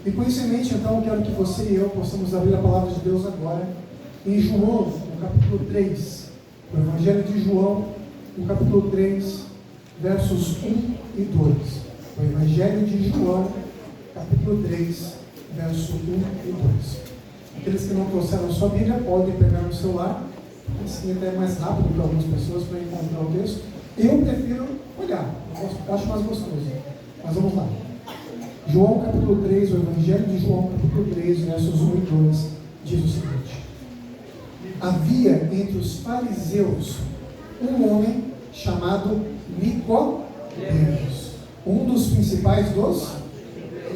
E com isso em mente, então, eu quero que você e eu possamos abrir a palavra de Deus agora em João, no capítulo 3. O Evangelho de João, no capítulo 3, versos 1 e 2. O Evangelho de João, capítulo 3, verso 1 e 2. Aqueles que não trouxeram a sua Bíblia podem pegar no celular, assim até é mais rápido para algumas pessoas para encontrar o texto. Eu prefiro olhar, eu acho mais gostoso. Mas vamos lá. João capítulo 3, o Evangelho de João capítulo 3, versos 1 e 2, diz o seguinte: havia entre os fariseus um homem chamado Nicodemos, um dos principais dos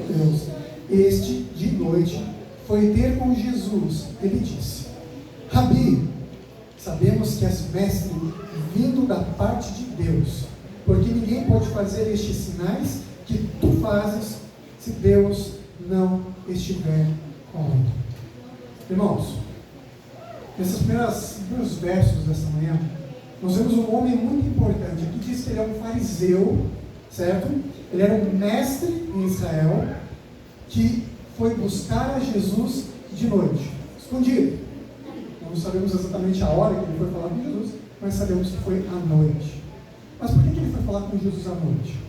judeus. Este, de noite, foi ter com Jesus. Ele disse: Rabi, sabemos que és mestre vindo da parte de Deus, porque ninguém pode fazer estes sinais que tu fazes se Deus não estiver com ele. Irmãos, nesses primeiros versos desta manhã, nós vemos um homem muito importante. Aqui diz que ele é um fariseu, certo? Ele era um mestre em Israel, que foi buscar a Jesus de noite, escondido. Não sabemos exatamente a hora que ele foi falar com Jesus, mas sabemos que foi à noite. Mas por que ele foi falar com Jesus à noite?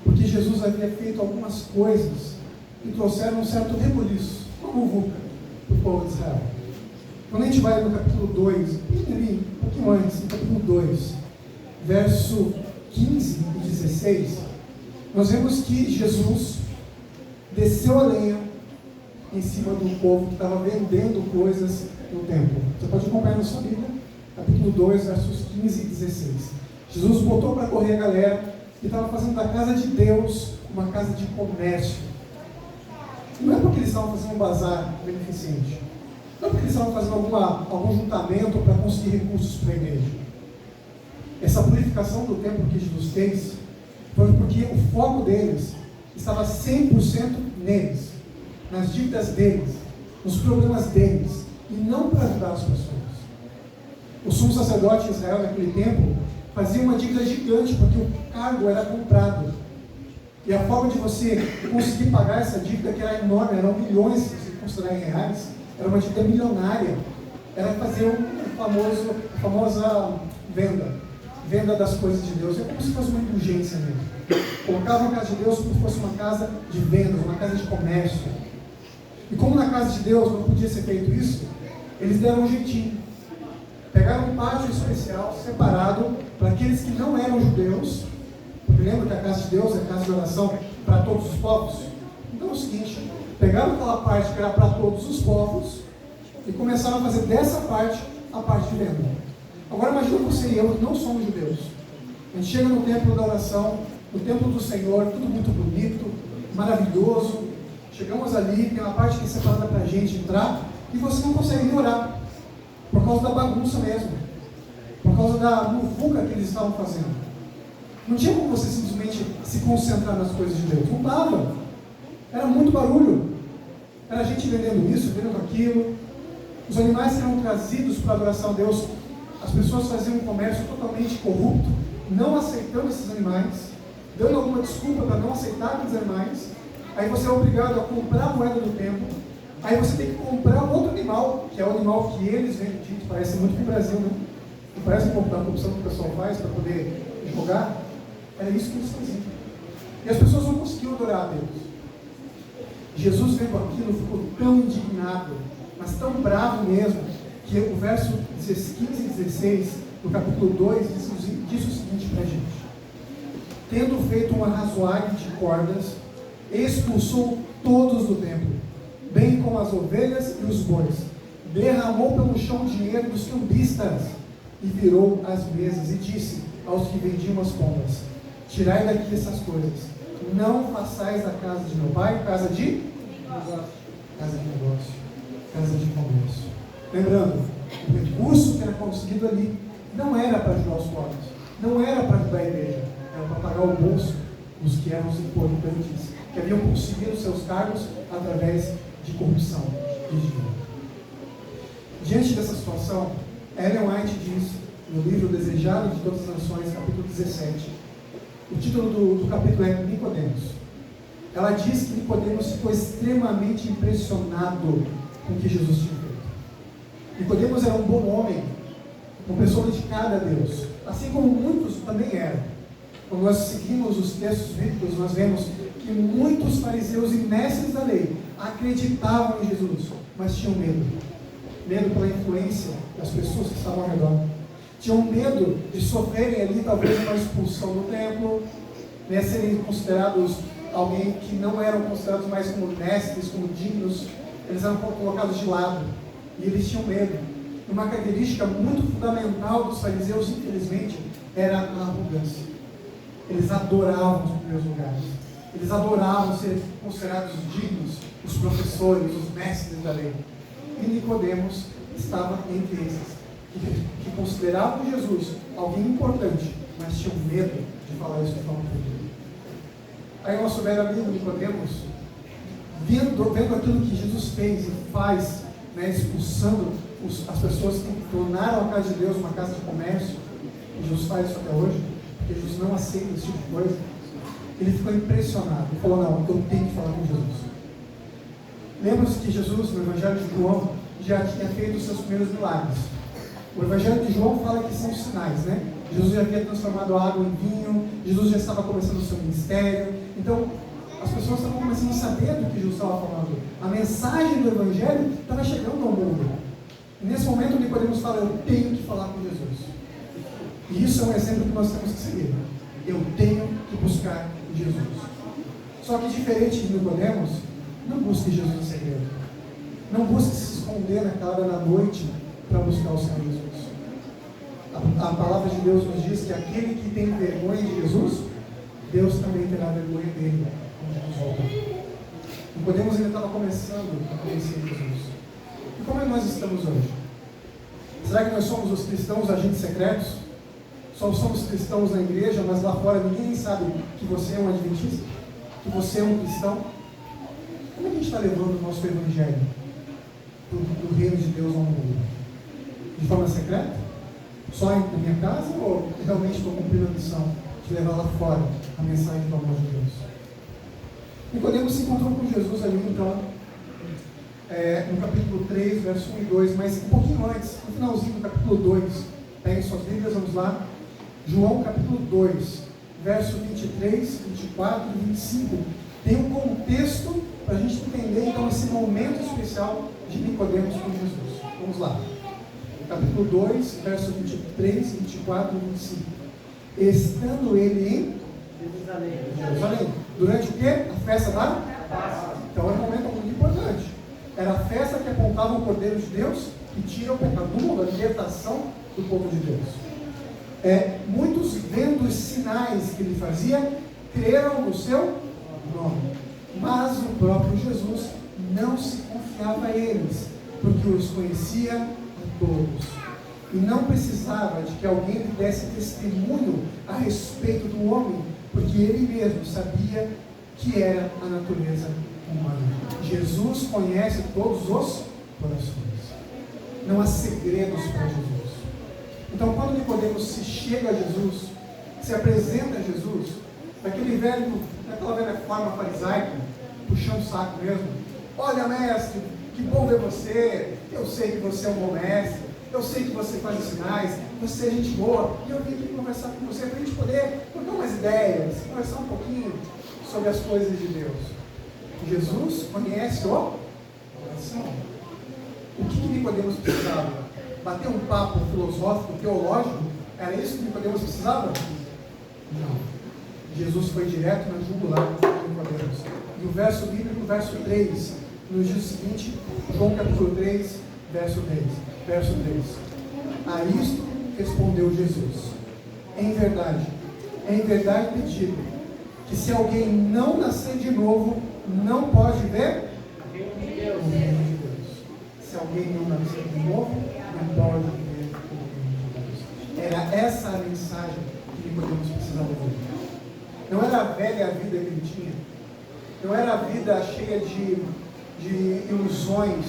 Porque Jesus havia feito algumas coisas que trouxeram um certo rebuliço, uma muvuca, para o povo de Israel. Quando a gente vai no capítulo 2, um pouquinho antes, no capítulo 2, verso 15 e 16, nós vemos que Jesus desceu a lenha em cima do povo que estava vendendo coisas no templo. Você pode acompanhar na sua Bíblia, capítulo 2, versos 15 e 16. Jesus botou para correr a galera que estava fazendo da casa de Deus uma casa de comércio. Não é porque eles estavam fazendo um bazar beneficente, não é porque eles estavam fazendo algum juntamento para conseguir recursos para a igreja. Essa purificação do templo que Jesus fez foi porque o foco deles estava 100% neles, nas dívidas deles, nos problemas deles, e não para ajudar as pessoas. O sumo sacerdote de Israel naquele tempo fazia uma dívida gigante, porque o cargo era comprado. E a forma de você conseguir pagar essa dívida, que era enorme, eram milhões, se você considerar em reais, era uma dívida milionária, era fazer a famosa venda das coisas de Deus. É como se fosse uma indulgência mesmo. Colocavam a casa de Deus como se fosse uma casa de vendas, uma casa de comércio. E como na casa de Deus não podia ser feito isso, eles deram um jeitinho. Pegaram um pátio especial, separado, para aqueles que não eram judeus, porque lembra que a casa de Deus é a casa de oração para todos os povos? Então é o seguinte, pegaram aquela parte que era para todos os povos, e começaram a fazer dessa parte a parte de venda. Agora imagina você e eu, que não somos judeus. A gente chega no templo da oração, no templo do Senhor, tudo muito bonito, maravilhoso. Chegamos ali, tem uma parte que é separada para a gente entrar, e você não consegue nem orar, por causa da bagunça mesmo, por causa da muvuca que eles estavam fazendo. Não tinha como você simplesmente se concentrar nas coisas de Deus, não dava. Era muito barulho, era gente vendendo isso, vendendo aquilo, os animais que eram trazidos para a adoração a Deus, as pessoas faziam um comércio totalmente corrupto, não aceitando esses animais, dando alguma desculpa para não aceitar aqueles animais. Aí você é obrigado a comprar a moeda do templo, aí você tem que comprar outro animal, que é o animal que eles vendem, que parece muito com o Brasil, né? Que parece um pouco da corrupção que o pessoal faz para poder jogar. Era isso que eles faziam. E as pessoas não conseguiam adorar a Deus. Jesus vendo aquilo ficou tão indignado, mas tão bravo mesmo, que o verso 15 e 16 do capítulo 2 diz o seguinte para a gente: tendo feito um arrazoade de cordas, expulsou todos do templo, bem como as ovelhas e os bois, derramou pelo chão o dinheiro dos cambistas, e virou as mesas, e disse aos que vendiam as pombas: tirai daqui essas coisas, não façais da casa de meu pai casa de negócio, casa de comércio. Lembrando, o recurso que era conseguido ali não era para ajudar os pobres, não era para ajudar a igreja, era para pagar o bolso dos que eram os importantes, que haviam conseguido seus cargos através de corrupção e de dinheiro. Diante dessa situação, Ellen White diz, no livro Desejado de Todas as Nações, capítulo 17, o título do capítulo é Nicodemos. ela diz que Nicodemos ficou extremamente impressionado com o que Jesus tinha feito. Nicodemos era um bom homem, uma pessoa dedicada a Deus, assim como muitos também eram. Quando nós seguimos os textos bíblicos, nós vemos que muitos fariseus e mestres da lei acreditavam em Jesus, mas tinham medo. Medo pela influência das pessoas que estavam ao redor. Tinham medo de sofrerem ali talvez uma expulsão do templo, né, serem considerados alguém que não eram considerados mais como mestres, como dignos. Eles eram colocados de lado e eles tinham medo. Uma característica muito fundamental dos fariseus, infelizmente, era a arrogância. Eles adoravam os primeiros lugares. Eles adoravam ser considerados dignos, os professores, os mestres da lei. E Nicodemos estava entre esses que consideravam Jesus alguém importante, mas tinham medo de falar isso de forma pública. Aí o nosso velho amigo Nicodemos, vendo aquilo que Jesus fez e faz, né, expulsando as pessoas que tornaram a casa de Deus uma casa de comércio, e Jesus faz isso até hoje, porque Jesus não aceita esse tipo de coisa, ele ficou impressionado e falou: não, eu tenho que falar com Jesus. Lembra-se que Jesus, no Evangelho de João, já tinha feito os seus primeiros milagres. O Evangelho de João fala que são sinais, né? Jesus já havia transformado a água em vinho, Jesus já estava começando o seu ministério. Então, as pessoas estavam começando a saber do que Jesus estava falando. A mensagem do Evangelho estava chegando ao mundo. E nesse momento, Nicodemos fala: eu tenho que falar com Jesus. E isso é um exemplo que nós temos que seguir. Eu tenho que buscar Jesus. Só que diferente de Nicodemos, não busque Jesus em segredo. Não busque se esconder naquela hora da noite para buscar o Senhor Jesus. A palavra de Deus nos diz que aquele que tem vergonha de Jesus, Deus também terá vergonha dele quando Jesus voltar. Nicodemos ainda estava começando a conhecer Jesus. E como é que nós estamos hoje? Será que nós somos os cristãos agentes secretos? Só somos cristãos na igreja, mas lá fora ninguém sabe que você é um adventista? Que você é um cristão? Como é que a gente está levando o nosso evangelho do reino de Deus ao mundo? De forma secreta? Só na minha casa? Ou realmente estou cumprindo a missão de levar lá fora a mensagem do amor de Deus? Nicodemos se encontrou com Jesus ali, então, no capítulo 3, verso 1 e 2, mas um pouquinho antes, no finalzinho do capítulo 2, peguem suas Bíblias, vamos lá. João capítulo 2, verso 23, 24 e 25, tem um contexto para a gente entender então esse momento especial de Nicodemos com Jesus. Vamos lá. Capítulo 2, verso 23, 24 e 25. Estando ele em Jerusalém. Durante o quê? A festa da Páscoa. Então era um momento muito importante. Era a festa que apontava o Cordeiro de Deus que tira o pecado do mundo, a libertação do povo de Deus. Muitos, vendo os sinais que ele fazia, creram no seu nome. Mas o próprio Jesus não se confiava a eles, porque os conhecia a todos. E não precisava de que alguém lhe desse testemunho a respeito do homem, porque ele mesmo sabia que era a natureza humana. Jesus conhece todos os corações. Não há segredos para Jesus. Então, quando Nicodemos se chega a Jesus, se apresenta a Jesus, daquela velha forma farisaica, puxando o saco mesmo: olha, mestre, que bom ver você, eu sei que você é um bom mestre, eu sei que você faz os sinais, você é gente boa, e eu vim aqui conversar com você para a gente poder trocar umas ideias, conversar um pouquinho sobre as coisas de Deus. Jesus conhece o coração. O que Nicodemos precisava? Bater um papo filosófico, teológico? Era isso que Nicodemos precisava? Não. Jesus foi direto na jugular de Nicodemos. E o verso bíblico, verso 3, nos diz o seguinte: João capítulo 3, verso 3. A isto respondeu Jesus: em verdade te digo, que se alguém não nascer de novo, não pode ver o reino de Deus. Se alguém não nascer de novo, não pode ver o reino de Deus. Era essa a mensagem que Nicodemos precisava ouvir. Não era a velha vida que ele tinha, não era a vida cheia de ilusões,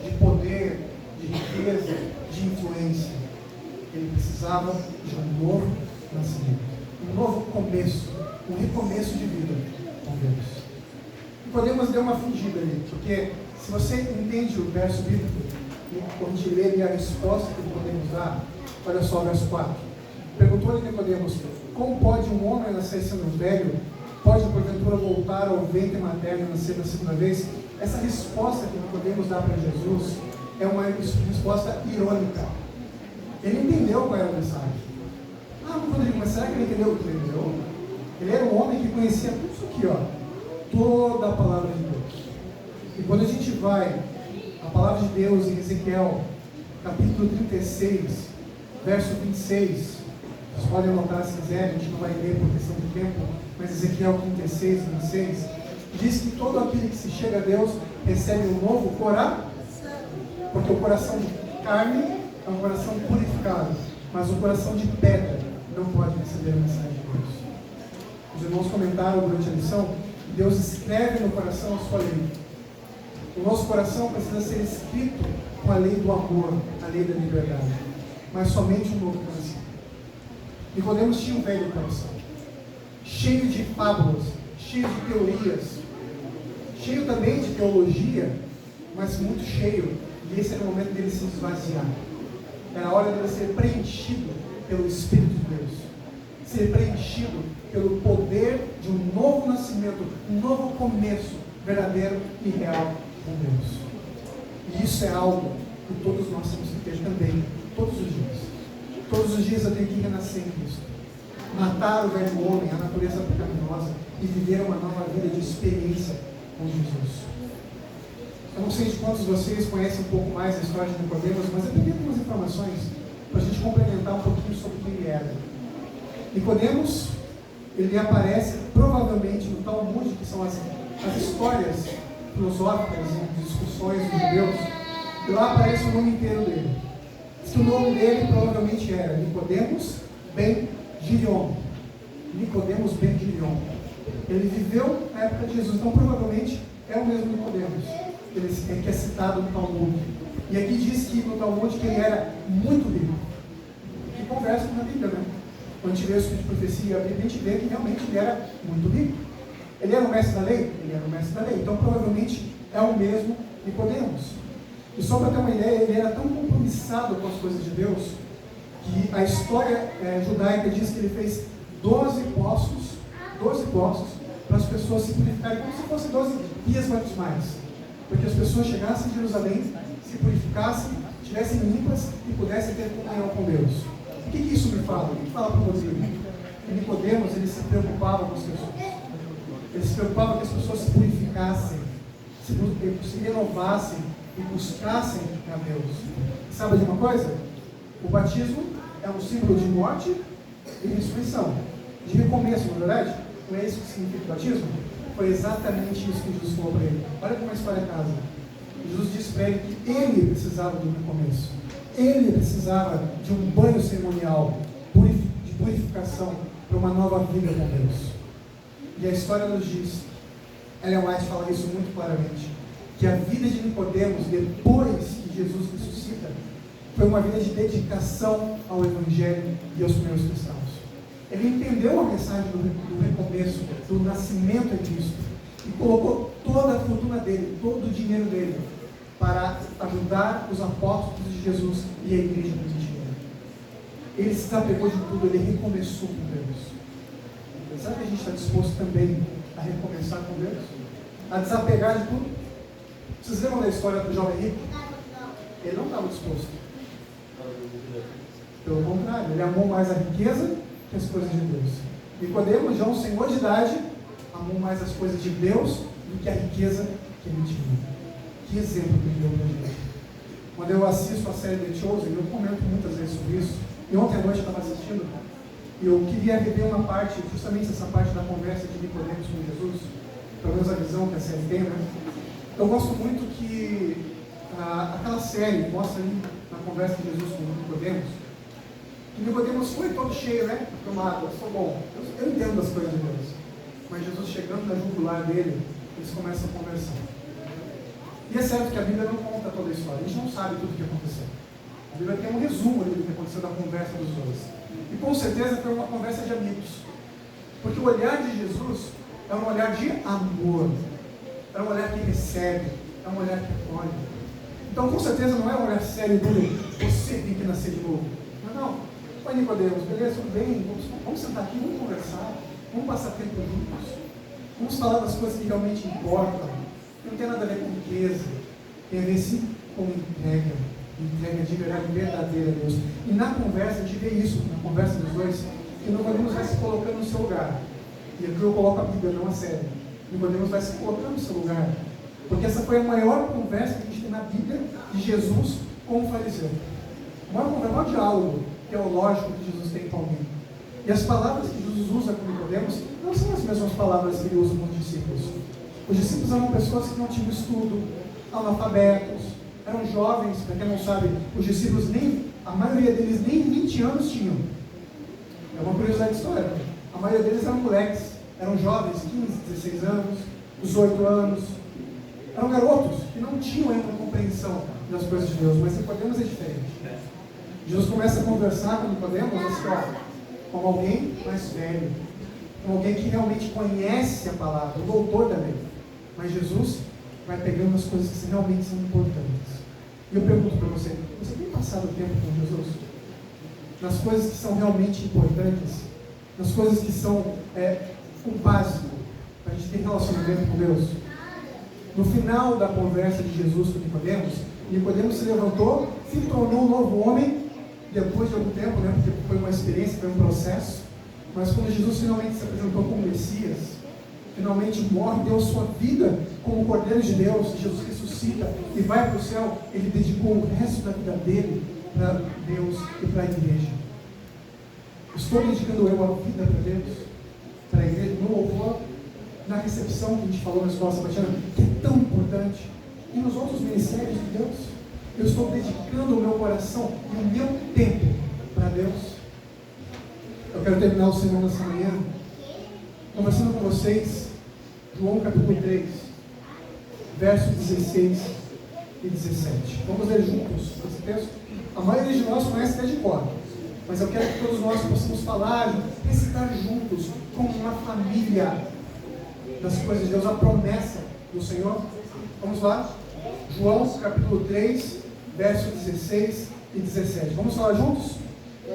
de poder, de riqueza, de influência. Ele precisava de um novo nascimento, um novo começo, um recomeço de vida com Deus. Nicodemos deu uma fugida ali, porque se você entende o verso bíblico, quando a gente lê ali a resposta que Nicodemos dá, olha só o verso 4. Perguntou-lhe Nicodemos: como pode um homem nascer sendo velho? Pode porventura voltar ao ventre materno e nascer da segunda vez? Essa resposta que Nicodemos dá para Jesus é uma resposta irônica. Ele entendeu qual era a mensagem. Rodrigo, mas será que ele entendeu o que ele entendeu? Ele era um homem que conhecia tudo isso aqui, ó, toda a palavra de Deus. E quando a gente vai a palavra de Deus em Ezequiel, capítulo 36, verso 26, vocês podem anotar se quiserem, a gente não vai ler por questão de tempo, mas Ezequiel 36, 26, diz que todo aquele que se chega a Deus recebe um novo coração, porque o coração de carne é um coração purificado, mas o coração de pedra não pode receber a mensagem de Deus. Os irmãos comentaram durante a lição que Deus escreve no coração a sua lei. O nosso coração precisa ser escrito com a lei do amor, a lei da liberdade, mas somente um novo coração. Nicodemos tinha um velho coração, cheio de fábulas, cheio de teorias, cheio também de teologia, mas muito cheio, e esse era o momento dele se esvaziar. Era a hora dele ser preenchido pelo Espírito de Deus, ser preenchido pelo poder de um novo nascimento, um novo começo verdadeiro e real com Deus. E isso é algo que todos nós temos que ter também, todos os dias. Todos os dias eu tenho que renascer em Cristo, matar o velho homem, a natureza pecaminosa, e viver uma nova vida de experiência com Jesus. Eu não sei de quantos de vocês conhecem um pouco mais a história de Nicodemos, mas eu peguei algumas informações para a gente complementar um pouquinho sobre quem ele era. Nicodemos, ele aparece provavelmente no Talmud, que são as histórias filosóficas e discussões dos judeus, e lá aparece o nome inteiro dele. Diz que o nome dele provavelmente era Nicodemos ben Gilion. Nicodemos ben Gilion. Ele viveu na época de Jesus, então provavelmente é o mesmo Nicodemos, que é citado no Talmud. E aqui diz que no Talmud que ele era muito rico. Que conversa com a Bíblia, né? Quando a gente vê o Espírito de Profecia, a gente vê que realmente ele era muito rico. Ele era o mestre da lei? Ele era o mestre da lei. Então provavelmente é o mesmo Nicodemos. E só para ter uma ideia, ele era tão compromissado com as coisas de Deus, que a história judaica diz que ele fez 12 poços para as pessoas se purificarem, como se fossem 12 dias batismais, porque as pessoas chegassem em Jerusalém, se purificassem, estivessem limpas e pudessem ter comunhão com Deus. O que isso me fala? O que fala para você? Nicodemos, ele se preocupava com as pessoas. Ele se preocupava que as pessoas se purificassem, se renovassem e buscassem a Deus. Sabe de uma coisa? O batismo é um símbolo de morte e ressurreição, de recomeço, na verdade. Não é isso que significa o batismo? Foi exatamente isso que Jesus falou para ele. Olha como a história casa. Jesus disse para ele que ele precisava de um recomeço. Ele precisava de um banho cerimonial, de purificação para uma nova vida com Deus. E a história nos diz, Ellen White fala isso muito claramente, que a vida de Nicodemos, depois que Jesus ressuscita, foi uma vida de dedicação ao Evangelho e aos primeiros cristãos. Ele entendeu a mensagem do recomeço, do nascimento em Cristo, e colocou toda a fortuna dele, todo o dinheiro dele, para ajudar os apóstolos de Jesus e a igreja primitiva. Ele se desapegou de tudo, ele recomeçou com Deus. Será que a gente está disposto também a recomeçar com Deus? A desapegar de tudo? Vocês lembram da história do jovem rico? Ele não estava disposto. Pelo contrário, ele amou mais a riqueza que as coisas de Deus. Nicodemos, já um senhor de idade, amou mais as coisas de Deus do que a riqueza que ele tinha. Que exemplo que ele deu para a gente. Quando eu assisto a série The Chosen, eu comento muitas vezes sobre isso. E ontem à noite eu estava assistindo, e eu queria rever uma parte, justamente essa parte da conversa de Nicodemos com Jesus, pelo menos a visão que a série tem, né? Eu gosto muito que aquela série mostra ali na conversa de Jesus com Nicodemos, que Nicodemos foi todo cheio, né? Tomado, eu sou bom, eu entendo as coisas de Deus. Mas Jesus chegando na jugular dele, eles começam a conversar. E é certo que a Bíblia não conta toda a história, a gente não sabe tudo o que aconteceu. A Bíblia tem um resumo ali do que aconteceu da conversa dos dois. E com certeza foi uma conversa de amigos. Porque o olhar de Jesus é um olhar de amor. é um olhar que recebe, é um olhar que acolhe. Então, com certeza, não é um olhar sério dele, você tem que nascer de novo. Não. Oi, Nicodemos, beleza, tudo bem? Vamos sentar aqui, vamos conversar, vamos passar tempo juntos, vamos falar das coisas que realmente importam. Não tem nada a ver com riqueza, tem a ver sim com entrega de verdade verdadeira a Deus. E na conversa, a gente vê isso, na conversa dos dois, que Nicodemos vai se colocando no seu lugar. E aqui eu coloco a Bíblia, não a série. Nicodemos vai se colocando no seu lugar. Porque essa foi a maior conversa que a gente tem na Bíblia de Jesus com o fariseu. O maior diálogo teológico que Jesus tem com alguém. E as palavras que Jesus usa com Nicodemos não são as mesmas palavras que ele usa com os discípulos. Os discípulos eram pessoas que não tinham estudo, analfabetos, eram jovens, para quem não sabe, os discípulos, a maioria deles nem 20 anos tinham. É uma curiosidade histórica. A maioria deles eram moleques, eram jovens, 15, 16 anos, 18 anos. Eram garotos que não tinham ainda compreensão das coisas de Deus, mas Nicodemos é diferente. Jesus começa a conversar com Nicodemos assim, como alguém mais velho, como alguém que realmente conhece a palavra, o doutor da lei. Mas Jesus vai pegando as coisas que realmente são importantes. E eu pergunto para você tem passado tempo com Jesus? Nas coisas que são realmente importantes, nas coisas que são o básico para a gente ter relacionamento com Deus? No final da conversa de Jesus com Nicodemos se levantou, se tornou um novo homem, depois de algum tempo, porque foi uma experiência, foi um processo. Mas quando Jesus finalmente se apresentou como Messias, finalmente morre, deu sua vida como Cordeiro de Deus, Jesus ressuscita e vai para o céu, ele dedicou o resto da vida dele para Deus e para a igreja. Estou dedicando eu a vida para Deus, para a igreja, no louvor, na recepção que a gente falou na escola sabatina, que é tão importante, e nos outros ministérios de Deus. Eu estou dedicando o meu coração e o meu tempo para Deus. Eu quero terminar o sermão nessa manhã conversando com vocês, João capítulo 3, versos 16 e 17. Vamos ler juntos esse texto? A maioria de nós conhece até de cor, mas eu quero que todos nós possamos falar, recitar juntos, como uma família, das coisas de Deus, a promessa do Senhor. Vamos lá? João capítulo 3, versos 16 e 17. Vamos falar juntos?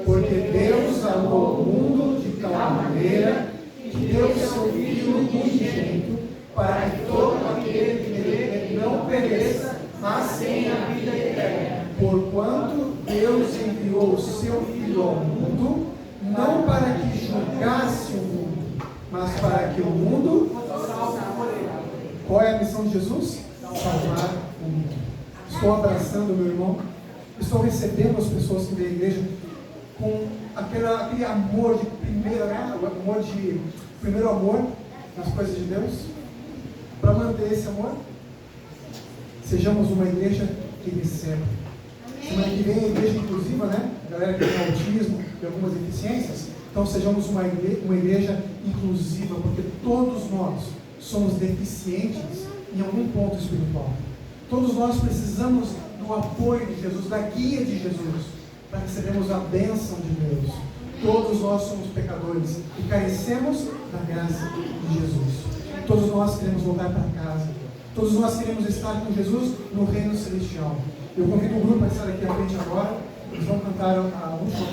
Porque Deus amou o mundo de tal maneira que deu o seu Filho unigênito, para que todo aquele que nele não pereça, mas tenha a vida eterna. Porquanto Deus enviou o seu Filho ao mundo, não para que julgasse o mundo, mas para que o mundo... Qual é a missão de Jesus? Salvar o mundo. Estou abraçando meu irmão, estou recebendo as pessoas que vêm à igreja com aquele amor de primeiro amor nas coisas de Deus. Para manter esse amor, sejamos uma igreja que receba. Semana que vem a igreja inclusiva, A galera que tem autismo e algumas deficiências. Então sejamos uma igreja inclusiva, porque todos nós somos deficientes em algum ponto espiritual. Todos nós precisamos do apoio de Jesus, da guia de Jesus, para recebermos a bênção de Deus. Todos nós somos pecadores e carecemos da graça de Jesus. Todos nós queremos voltar para casa. Todos nós queremos estar com Jesus no reino celestial. Eu convido o grupo a estar aqui à frente agora. Eles vão cantar a última